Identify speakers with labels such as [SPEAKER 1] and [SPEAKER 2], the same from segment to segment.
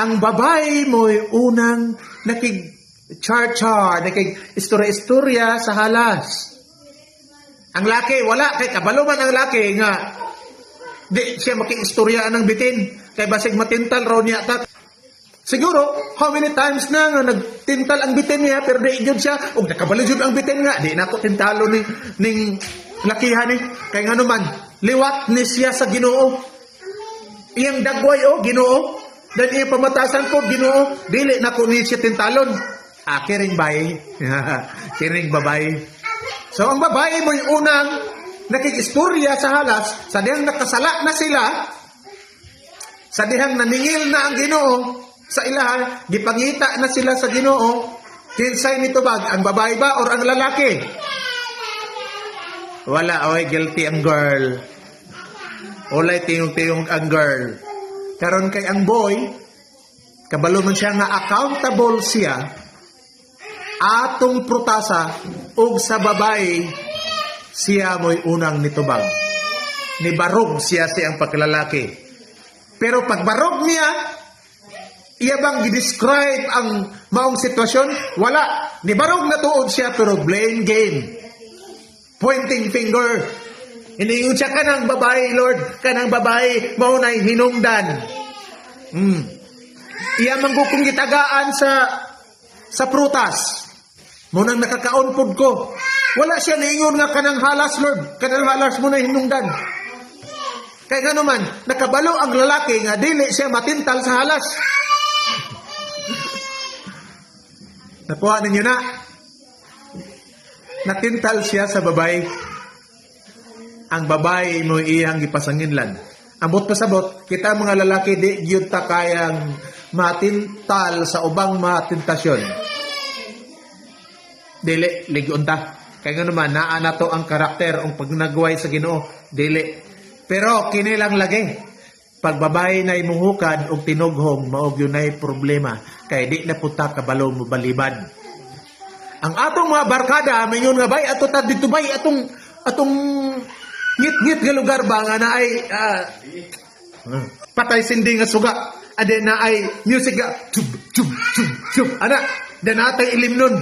[SPEAKER 1] ang babae mo'y unang nakig-char-char, nakig-istorya-istorya sa halas. Ang laki, wala. Kay kabalo man ang laki nga. Di siya makikistorya ng bitin. Kay basig matintal raw niya. Siguro, how many times na nga nagtintal ang bitin niya, pero di yun siya, o nakabalo yun ang bitin nga, di na ako tintalo ning lakihan ni. Kaya nga naman, liwat ni siya sa Ginoo. Iyang dagway Ginoo. Dan iyang pamatasan po, Ginoo. Dili na ko ni siya tintalon. Kiring babae. Kiring babae. So, ang babae mo yung unang nakikistorya sa halas, sa dihang nakasala na sila, sa dihang naningil na ang Ginoo, sa ilahan, gipangita na sila sa Ginoo, kinsay nito ba? Ang babae ba or ang lalaki? Wala, guilty ang girl. Walay tiyong-tiyong ang girl. Karon kay ang boy, kabalo man siya nga accountable siya, atong prutasa, ug sa babae, siya mo'y unang nitubag. Nibarog siya siyang pagkalalaki. Pero pagbarog niya, iya bang i-describe ang maong sitwasyon? Wala. Nibarog na tuod siya, pero blame game. Pointing finger. Iniingon siya, kanang babae, Lord. Kanang babae, maunay hinungdan. Iya manggukong gitagaan sa prutas. Munang nakakaunpod ko. Wala siya niingon nga kanang halas, Lord. Kanang halas mo na hinungdan. Kaya nga naman, nakabalo ang lalaki nga dili siya matintal sa halas. Nakuha ninyo na. Natintal siya sa babae. Ang babae mo iyang ipasanginlan. Ambot pasabot, kita mga lalaki di gyud ta kayang matintal sa ubang matintasyon. Dili, ligon ta. Kaya nga naman, naa to ang karakter, ang pagnagway sa Ginoo. Dili. Pero, kinilang lagi. Pag babae na imuhukad o tinughong, maog yun ay problema. Kaya di na punta kabalo mo balibad. Ang atong mga barkada, mayon nga bay, ato ta dito bay, atong ngit-ngit nga lugar ba nga na ay patay sindi nga suga. Ade na ay music nga, tub, tub, tub, tub. Ana, danatay ilim nun.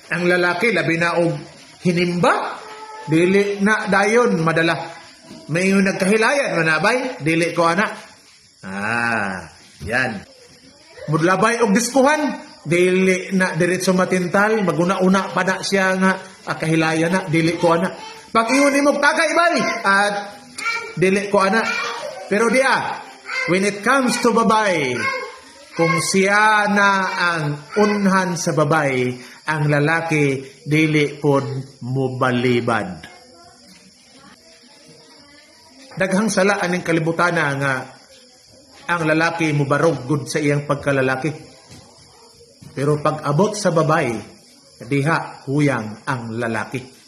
[SPEAKER 1] Ang lalaki, labi na og hinimba, dili na dayon, madala. May yung nagkahilayan, manabay, dili ko anak. Yan. Mudlabay og diskuhan, dili na diretso matintal, maguna-una pa na siya nga, kahilayan na, dili ko anak. Pag iyon ni mo tagay bay, at dili ko anak. Pero when it comes to babae, kung siya na ang unhan sa babae, ang lalaki dili pod mubalibad. Daghang sala aning kalibutan nga ang lalaki mubarog gud sa iyang pagkalalaki. Pero pag abot sa babae, diha huyang ang lalaki.